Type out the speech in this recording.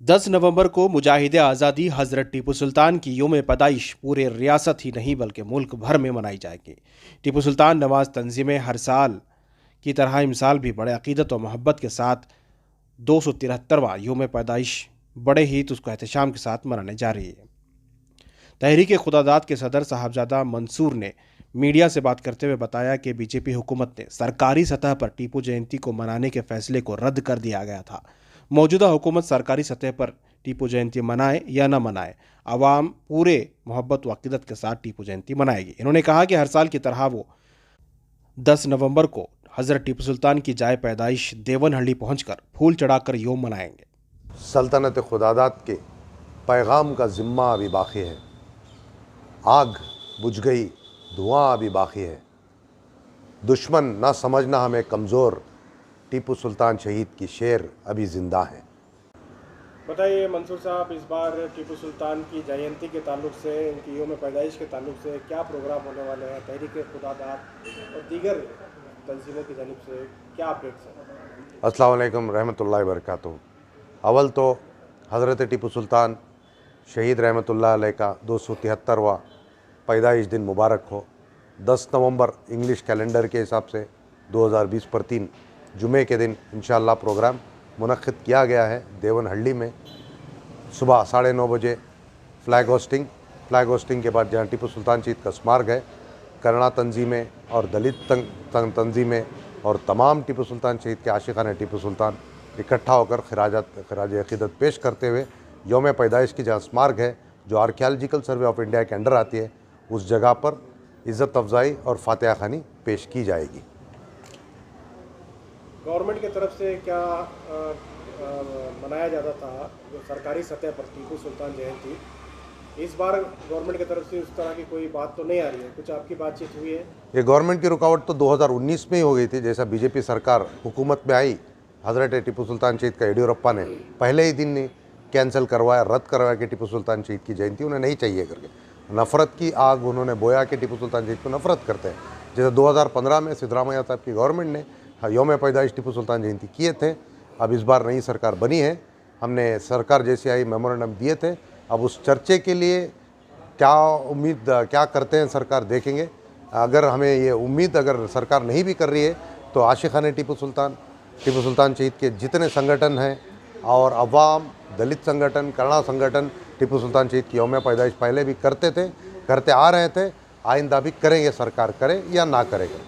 10 नवंबर को मुजाहिदे आज़ादी हज़रत टीपू सुल्तान की यौम पैदाइश पूरे रियासत ही नहीं बल्कि मुल्क भर में मनाई जाएगी। टीपू सुल्तान नवाज तंजीमें हर साल की तरह इमसाल भी बड़े अकीदत और मोहब्बत के साथ 273वां यौम पैदाइश बड़े ही तुस्को एहतशाम के साथ मनाने जा रही है। तहरीक खुदादाद के सदर साहबजादा मंसूर ने मीडिया से बात करते हुए बताया कि बीजेपी हुकूमत ने सरकारी सतह पर टीपू जयंती को मनाने के फैसले को रद्द कर दिया गया था। मौजूदा हुकूमत सरकारी सतह पर टीपू जयंती मनाए या न मनाए, आवाम पूरे मोहब्बत व अकीदत के साथ टीपू जयंती मनाएगी। इन्होंने कहा कि हर साल की तरह वो 10 नवंबर को हज़रत टीपू सुल्तान की जाए पैदाइश देवनहल्ली पहुंचकर फूल चढ़ाकर यौम मनाएंगे। सल्तनत खुदादाद के पैगाम का ज़िम्मा अभी बाकी है। आग बुझ गई, धुआं अभी बाकी है। दुश्मन ना समझना हमें कमज़ोर, टीपू सुल्तान शहीद की शेर अभी ज़िंदा है। बताइए मंसूर साहब, इस बार टीपू सुल्तान की जयंती के ताल्लुक से, उनकी यौम पैदाइश के ताल्लुक से क्या प्रोग्राम होने वाले हैं? तहरीक खुदादाद और दीगर तंजीमों की जानिब से क्या अपडेट्स हैं? अस्सलाम वालेकुम रहमतुल्लाहि व बरकातुहू। अव्वल तो हज़रत टीपू सुल्तान शहीद रहमतुल्लाह अलैह का 273वां पैदाइश दिन मुबारक हो। 10 नवंबर इंग्लिश कैलेंडर के हिसाब से 2020 पर 3 जुमे के दिन इंशाअल्लाह प्रोग्राम मुनक्किद किया गया है। देवनहल्ली में सुबह 9:30 बजे फ्लैग होस्टिंग के बाद जहाँ टीपू सुल्तान शहीद का स्मारक है, करना तंजीमें और दलित तंजीमें और तमाम टीपू सुल्तान शहीद के आशिकाने टीपू सुल्तान इकट्ठा होकर खराज अक़ीदत पेश करते हुए यौम पैदाइश की जहाँ स्मारक है, जो आर्कियोलॉजिकल सर्वे ऑफ इंडिया के अंडर आती है, उस जगह पर इज़्ज़त अफ़ज़ाई और फातिहा ख़ानी पेश की जाएगी। गवर्नमेंट की तरफ से क्या मनाया जाता था जो सरकारी सतह पर टीपू सुल्तान जयंती, इस बार गवर्नमेंट की तरफ से उस तरह की कोई बात तो नहीं आ रही है? कुछ आपकी बातचीत हुई है? ये गवर्नमेंट की रुकावट तो 2019 में ही हो गई थी। जैसा बीजेपी सरकार हुकूमत में आई, हज़रत टीपू सुल्तान शहीद का येडियुरप्पा ने पहले ही दिन कैंसिल करवाया, रद्द करवाया कि टीपू सुल्तान शहीद की जयंती उन्हें नहीं चाहिए करके नफ़रत की आग उन्होंने बोया कि टीपू सुल्तान शहीद को नफ़रत करते हैं। जैसे 2015 में सिद्धरामैया साहब की गवर्नमेंट ने यौम पैदाइश टीपू सुल्तान जयंती किए थे। अब इस बार नई सरकार बनी है, हमने सरकार जैसे आई मेमोरेंडम दिए थे। अब उस चर्चे के लिए क्या उम्मीद क्या करते हैं सरकार देखेंगे। अगर हमें ये उम्मीद अगर सरकार नहीं भी कर रही है तो आशिकाने टीपू सुल्तान शहीद के जितने संगठन हैं और अवाम, दलित संगठन, करना संगठन टीपू सुल्तान शहीद की यौम पैदाइश पहले भी करते आ रहे थे, आइंदा भी करेंगे, सरकार करे या ना करेगा।